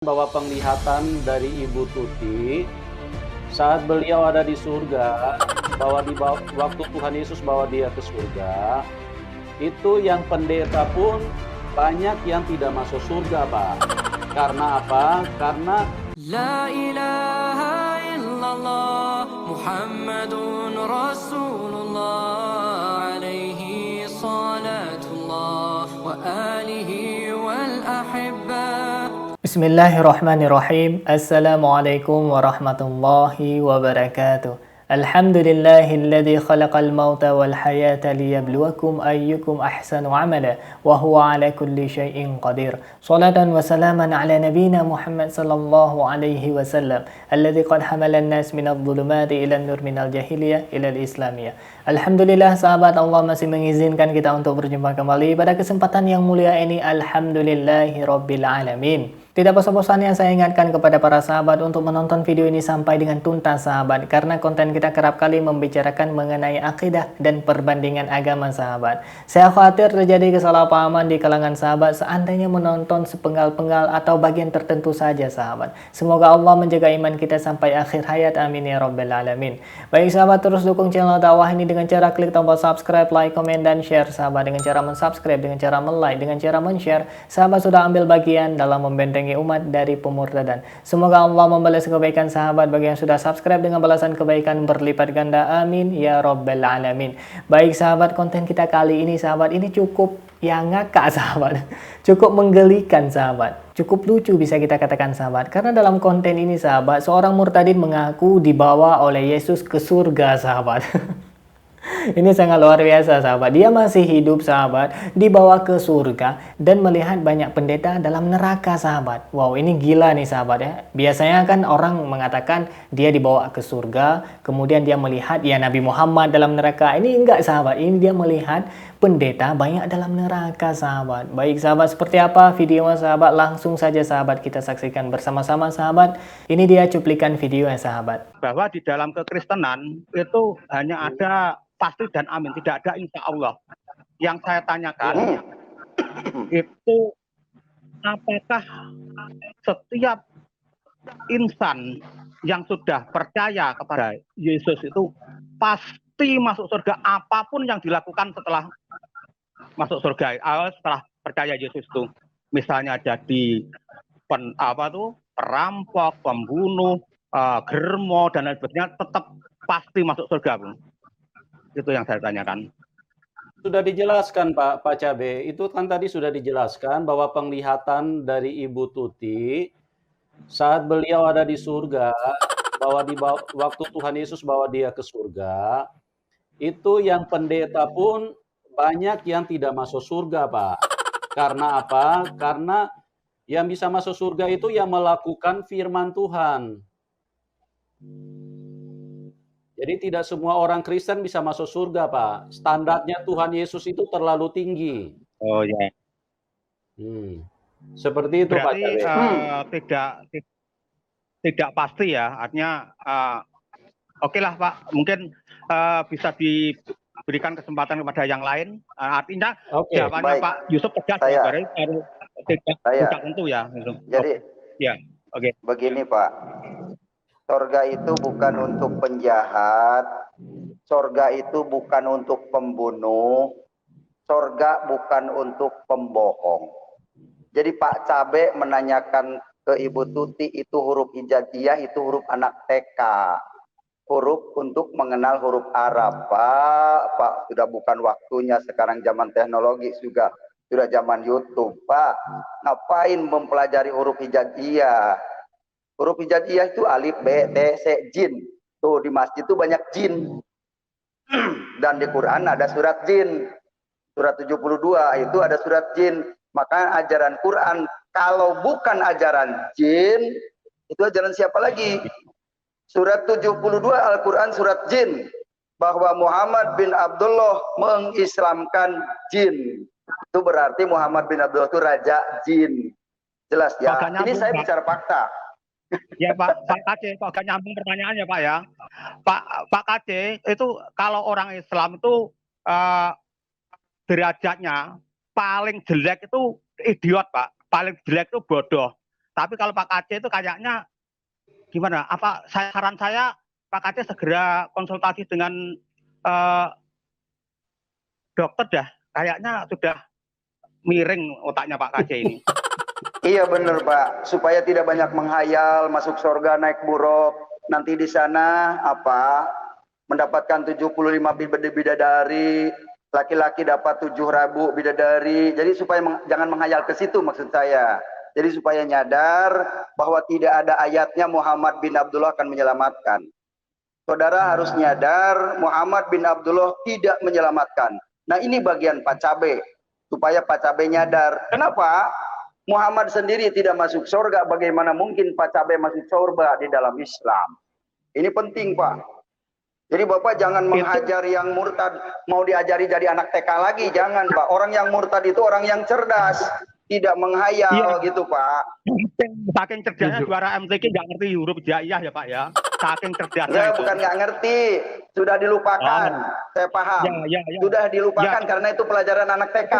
Bahwa penglihatan dari Ibu Tuti saat beliau ada di surga, bahwa waktu Tuhan Yesus bawa dia ke surga, itu yang pendeta pun banyak yang tidak masuk surga, Pak. Karena apa? Karena La ilaha illallah Muhammadun Rasulullah alaihi salatullah wa alihi wal ahibba. Bismillahirrahmanirrahim. Assalamualaikum warahmatullahi wabarakatuh. Alhamdulillahilladzi khalaqal mauta wal hayata liyabluwakum ayyukum ahsanu amala wa huwa ala kulli syai'in qadir. Salatan wa salaman ala nabiyyina Muhammad sallallahu alaihi wasallam alladzi qad hamala an-nas minadh dhulumati ila an-nur minal jahiliyah ila al-islamiyah. Alhamdulillah sahabat, Allah masih mengizinkan kita untuk berjumpa kembali pada kesempatan yang mulia ini. Alhamdulillahi rabbil alamin. Tidak bosan-bosannya saya ingatkan kepada para sahabat untuk menonton video ini sampai dengan tuntas sahabat, karena konten kita kerap kali membicarakan mengenai akidah dan perbandingan agama sahabat. Saya khawatir terjadi kesalahpahaman di kalangan sahabat seandainya menonton sepenggal-penggal atau bagian tertentu saja sahabat. Semoga Allah menjaga iman kita sampai akhir hayat, amin ya rabbal alamin. Baik sahabat, terus dukung channel dakwah ini dengan cara klik tombol subscribe, like, komen, dan share sahabat. Dengan cara mensubscribe, dengan cara like, dengan cara men-share, sahabat sudah ambil bagian dalam membentengi umat dari pemurtadan. Semoga Allah membalas kebaikan sahabat bagi yang sudah subscribe dengan balasan kebaikan berlipat ganda, amin ya rabbal alamin. Baik sahabat, konten kita kali ini sahabat, ini cukup yang ngakak sahabat, cukup menggelikan sahabat, cukup lucu bisa kita katakan sahabat, karena dalam konten ini sahabat, seorang murtadin mengaku dibawa oleh Yesus ke surga sahabat. Ini sangat luar biasa sahabat. Dia masih hidup sahabat, dibawa ke surga dan melihat banyak pendeta dalam neraka sahabat. Wow, ini gila nih sahabat ya. Biasanya kan orang mengatakan dia dibawa ke surga, kemudian dia melihat ya Nabi Muhammad dalam neraka. Ini enggak sahabat, ini dia melihat pendeta banyak dalam neraka sahabat. Baik sahabat, seperti apa video sahabat? Langsung saja sahabat kita saksikan bersama-sama sahabat. Ini dia cuplikan video ya sahabat. Bahwa di dalam kekristenan itu hanya ada pasti dan amin, tidak ada insya Allah. Yang saya tanyakan itu, apakah setiap insan yang sudah percaya kepada Yesus itu pasti masuk surga, apapun yang dilakukan setelah masuk surga, setelah percaya Yesus itu, misalnya jadi perampok, pembunuh, germo dan lain sebagainya, tetap pasti masuk surga, Bung. Itu yang saya tanyakan. sudah dijelaskan Pak Cabe, itu kan tadi sudah dijelaskan bahwa penglihatan dari Ibu Tuti saat beliau ada di surga, bahwa waktu Tuhan Yesus bawa dia ke surga, itu yang pendeta pun banyak yang tidak masuk surga, Pak. Karena apa? Karena yang bisa masuk surga itu yang melakukan firman Tuhan. Jadi tidak semua orang Kristen bisa masuk surga, Pak. Standarnya Tuhan Yesus itu terlalu tinggi. Oh ya. Seperti itu, berarti, Pak. tidak pasti ya. Artinya, oke lah Pak. Mungkin bisa diberikan kesempatan kepada yang lain. Artinya jawabannya Pak Yusuf tegas ya, baru tidak tentu ya. Jadi, ya, oke. Begini Pak. Sorga itu bukan untuk penjahat, sorga itu bukan untuk pembunuh, sorga bukan untuk pembohong. Jadi Pak Cabe menanyakan ke Ibu Tuti itu huruf hijaiyah, itu huruf anak TK. Huruf untuk mengenal huruf Arab. Pak, sudah bukan waktunya, sekarang zaman teknologi juga sudah zaman YouTube. Pak, ngapain mempelajari huruf hijaiyah? Huruf hijaiyah itu alif, b, t, c, jin. Tuh di masjid itu banyak jin. Dan di Quran ada surat jin. Surat 72 itu ada surat jin. Maka ajaran Quran kalau bukan ajaran jin, itu ajaran siapa lagi? Surat 72 Al-Quran surat jin. Bahwa Muhammad bin Abdullah mengislamkan jin. Itu berarti Muhammad bin Abdullah itu raja jin. Jelas ya. Ini saya bicara fakta. Ya Pak Kade, kok agak nyambung pertanyaannya Pak ya. Pak Kade, itu kalau orang Islam itu derajatnya paling jelek itu idiot Pak, paling jelek itu bodoh. Tapi kalau Pak KC itu kayaknya gimana? Saran saya Pak KC segera konsultasi dengan dokter dah. Kayaknya sudah miring otaknya Pak KC ini. Iya benar Pak, supaya tidak banyak menghayal masuk surga naik buruk, nanti di sana mendapatkan 75 bidadari, laki-laki dapat 7.000 bidadari. Jadi supaya jangan menghayal ke situ maksud saya. Jadi supaya nyadar bahwa tidak ada ayatnya Muhammad bin Abdullah akan menyelamatkan. Saudara harus nyadar Muhammad bin Abdullah tidak menyelamatkan. Nah ini bagian Pak Cabe, supaya Pak Cabe nyadar. Kenapa? Muhammad sendiri tidak masuk surga, bagaimana mungkin Pak Cabe masuk surga di dalam Islam? Ini penting Pak. Jadi Bapak jangan menghajar yang murtad, mau diajari jadi anak TK lagi, jangan Pak. Orang yang murtad itu orang yang cerdas, tidak menghayal gitu Pak. Saking cerdasnya juara MTQ nggak ngerti huruf hijaiyah ya Pak ya. Saking cerdasnya itu. Bukan nggak ngerti, sudah dilupakan. Saya paham. Ya. Sudah dilupakan karena itu pelajaran anak TK.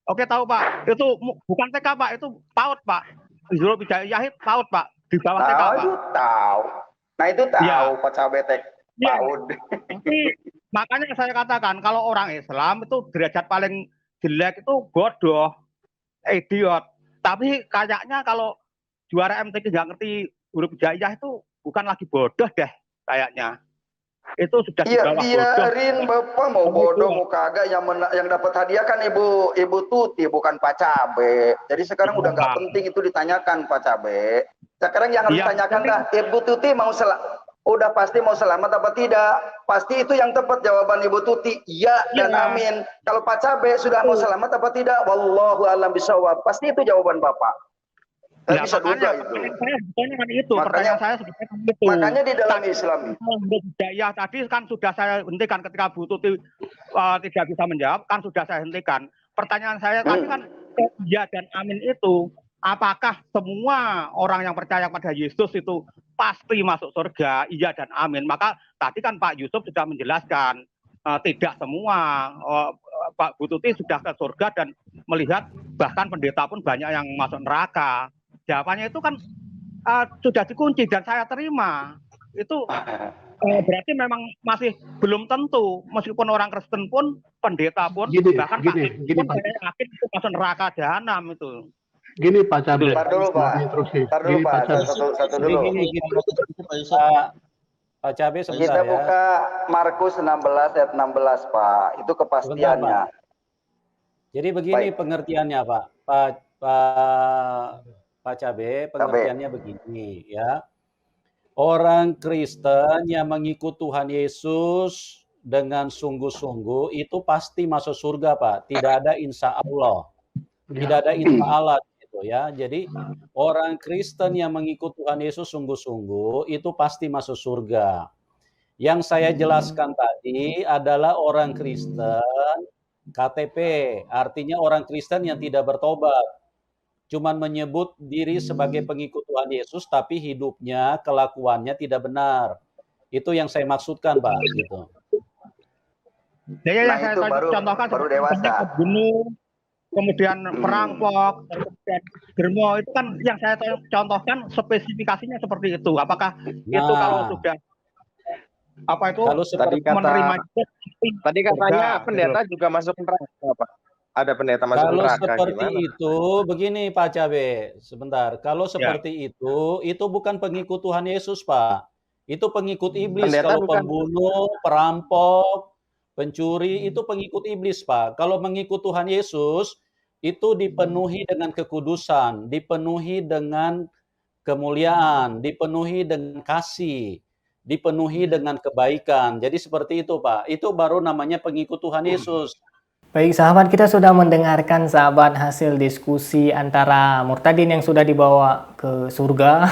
Oke tahu Pak, itu bukan TK Pak, itu PAUD Pak. Huruf hijaiyah itu PAUD Pak, di bawah TK Pak. Tahu. Nah itu tahu Pak Cabe PAUD. Makanya saya katakan kalau orang Islam itu derajat paling jelek itu bodoh, idiot. Tapi kayaknya kalau juara MTQ nggak ngerti huruf hijaiyah itu bukan lagi bodoh deh kayaknya. Itu sudah di bawah biarin bodoh. Bapak mau bodoh mau kagak, yang dapat hadiah kan Ibu Tuti bukan Pak Cabe. Jadi sekarang udah nggak penting itu ditanyakan Pak Cabe. Sekarang yang harus ditanyakan dah Ibu Tuti udah pasti mau selamat apa tidak? Pasti itu yang tepat jawaban Ibu Tuti, ya dan amin. Kalau Pak Cabe sudah mau selamat apa tidak? Wallahu a'lam bishawab. Pasti itu jawaban Bapak. Ya, makanya di dalam Islam ya tadi kan sudah saya hentikan ketika Bu Tuti tidak bisa menjawab, kan sudah saya hentikan. Pertanyaan saya tadi kan ya dan amin itu apakah semua orang yang percaya pada Yesus itu pasti masuk surga? Iya dan amin. Maka tadi kan Pak Yusuf sudah menjelaskan tidak semua. Pak Bu Tuti sudah ke surga dan melihat bahkan pendeta pun banyak yang masuk neraka. Jawabannya itu kan sudah dikunci dan saya terima. Itu berarti memang masih belum tentu, meskipun orang Kristen pun, pendeta pun, bahkan Pak pun saya yakin itu masuk neraka jahanam itu. Gini Pak Cabe. Ntar dulu Pak. Satu dulu. Pak Cabe sebentar Kita ya. buka Markus 16 ayat 16 Pak. Itu kepastiannya. Jadi begini pengertiannya Pak. Pak Cabe, pengertiannya begini ya. Orang Kristen yang mengikut Tuhan Yesus dengan sungguh-sungguh itu pasti masuk surga Pak. Tidak ada insya Allah. Tidak ada insya Allah gitu ya. Jadi orang Kristen yang mengikut Tuhan Yesus sungguh-sungguh itu pasti masuk surga. Yang saya jelaskan tadi adalah orang Kristen KTP, artinya orang Kristen yang tidak bertobat. Cuman menyebut diri sebagai pengikut Tuhan Yesus, tapi hidupnya, kelakuannya tidak benar. Itu yang saya maksudkan, Pak. Gitu. Nah, saya itu contohkan baru dewasa. Gunung, kemudian perampok, kemudian germo, itu kan yang saya contohkan spesifikasinya seperti itu. Apakah itu kalau sudah kalau menerima tadi katanya pendeta juga masuk neraka, Pak. Ada pendeta masuk neraka. Kalau seperti itu, begini Pak Cabe, sebentar. Kalau seperti itu bukan pengikut Tuhan Yesus, Pak. Itu pengikut iblis. Pendeta kalau pembunuh, perampok, pencuri, itu pengikut iblis, Pak. Kalau mengikut Tuhan Yesus, itu dipenuhi dengan kekudusan, dipenuhi dengan kemuliaan, dipenuhi dengan kasih, dipenuhi dengan kebaikan. Jadi seperti itu, Pak. Itu baru namanya pengikut Tuhan Yesus. Baik sahabat, kita sudah mendengarkan sahabat hasil diskusi antara murtadin yang sudah dibawa ke surga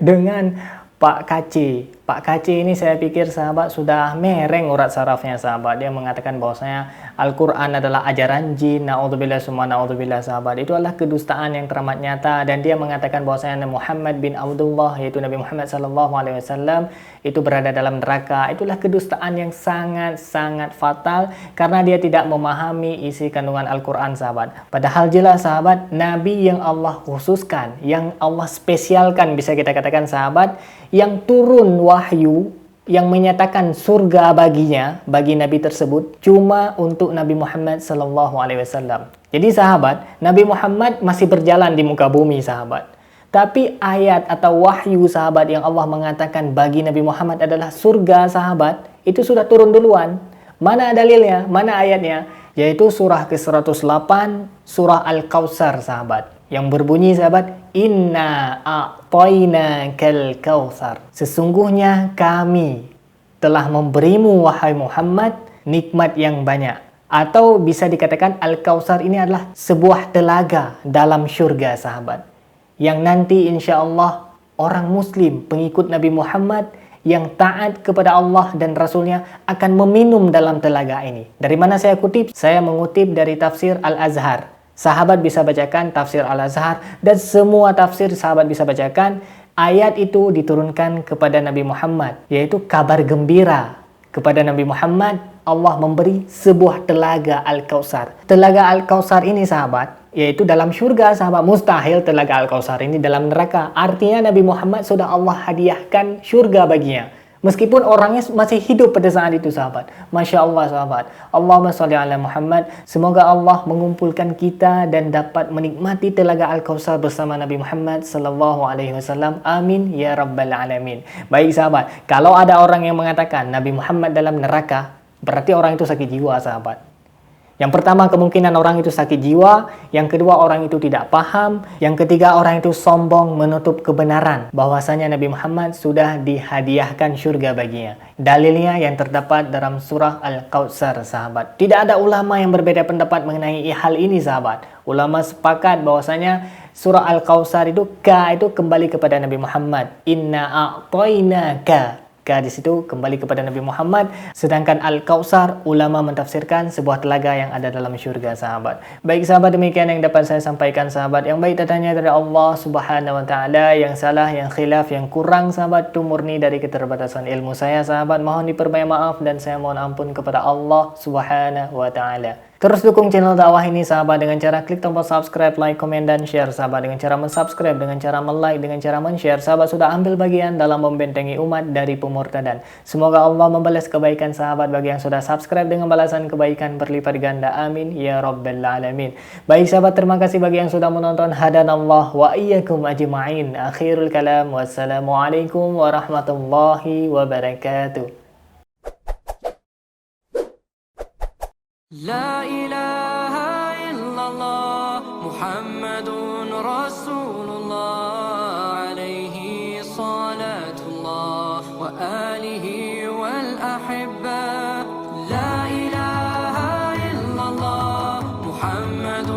dengan Pak KC. Pak KC ini saya pikir sahabat sudah mereng urat sarafnya sahabat. Dia mengatakan bahwasanya Al-Quran adalah ajaran jin, na'udzubillah summa na'udzubillah sahabat. Itu adalah kedustaan yang teramat nyata, dan dia mengatakan bahwasanya Muhammad bin Abdullah, yaitu Nabi Muhammad SAW, itu berada dalam neraka. Itulah kedustaan yang sangat-sangat fatal karena dia tidak memahami isi kandungan Al-Quran sahabat. Padahal jelas sahabat, Nabi yang Allah khususkan, yang Allah spesialkan bisa kita katakan sahabat, yang turun wahyu yang menyatakan surga baginya, bagi Nabi tersebut, cuma untuk Nabi Muhammad SAW. Jadi sahabat, Nabi Muhammad masih berjalan di muka bumi sahabat. Tapi ayat atau wahyu sahabat yang Allah mengatakan bagi Nabi Muhammad adalah surga sahabat, itu sudah turun duluan. Mana dalilnya? Mana ayatnya? Yaitu surah ke-108, surah Al-Kautsar sahabat. Yang berbunyi sahabat, Inna a'tainakal kautsar. Sesungguhnya kami telah memberimu wahai Muhammad nikmat yang banyak. Atau bisa dikatakan Al-Kautsar ini adalah sebuah telaga dalam syurga sahabat. Yang nanti insya Allah orang muslim pengikut Nabi Muhammad yang taat kepada Allah dan Rasulnya akan meminum dalam telaga ini. Dari mana saya kutip? Saya mengutip dari tafsir Al-Azhar. Sahabat bisa bacakan tafsir Al-Azhar, dan semua tafsir sahabat bisa bacakan. Ayat itu diturunkan kepada Nabi Muhammad, yaitu kabar gembira kepada Nabi Muhammad. Allah memberi sebuah telaga Al-Kautsar. Telaga Al-Kautsar ini sahabat, yaitu dalam syurga sahabat. Mustahil telaga Al-Kautsar ini dalam neraka. Artinya Nabi Muhammad sudah Allah hadiahkan syurga baginya, meskipun orangnya masih hidup pada saat itu sahabat. Masya Allah sahabat. Allahumma sholli ala Muhammad. Semoga Allah mengumpulkan kita dan dapat menikmati telaga Al-Kautsar bersama Nabi Muhammad SAW. Amin ya rabbal alamin. Baik sahabat, kalau ada orang yang mengatakan Nabi Muhammad dalam neraka, berarti orang itu sakit jiwa sahabat. Yang pertama, kemungkinan orang itu sakit jiwa. Yang kedua, orang itu tidak paham. Yang ketiga, orang itu sombong menutup kebenaran bahwasanya Nabi Muhammad sudah dihadiahkan surga baginya. Dalilnya yang terdapat dalam surah Al-Kautsar sahabat. Tidak ada ulama yang berbeda pendapat mengenai hal ini sahabat. Ulama sepakat bahwasanya surah Al-Kautsar itu K itu kembali kepada Nabi Muhammad. Inna a'tainaka. Di situ kembali kepada Nabi Muhammad. Sedangkan Al-Kautsar, ulama mentafsirkan sebuah telaga yang ada dalam syurga sahabat. Baik sahabat, demikian yang dapat saya sampaikan sahabat. Yang baik datangnya dari Allah Subhanahu wa taala, yang salah, yang khilaf, yang kurang sahabat itu murni dari keterbatasan ilmu saya sahabat. Mohon diperbanyak maaf dan saya mohon ampun kepada Allah Subhanahu wa taala. Terus dukung channel dakwah ini sahabat dengan cara klik tombol subscribe, like, komen, dan share sahabat. Dengan cara mensubscribe, dengan cara like, dengan cara men-share, sahabat sudah ambil bagian dalam membentengi umat dari pemurtadan. Semoga Allah membalas kebaikan sahabat bagi yang sudah subscribe dengan balasan kebaikan berlipat ganda. Amin ya rabbal alamin. Baik sahabat, terima kasih bagi yang sudah menonton. Hadanallah wa iyyakum ajma'in. Akhirul kalam. Wassalamualaikum warahmatullahi wabarakatuh. لا إله إلا الله محمد رسول الله عليه صلاة الله وآله والأحبة لا إله إلا الله محمد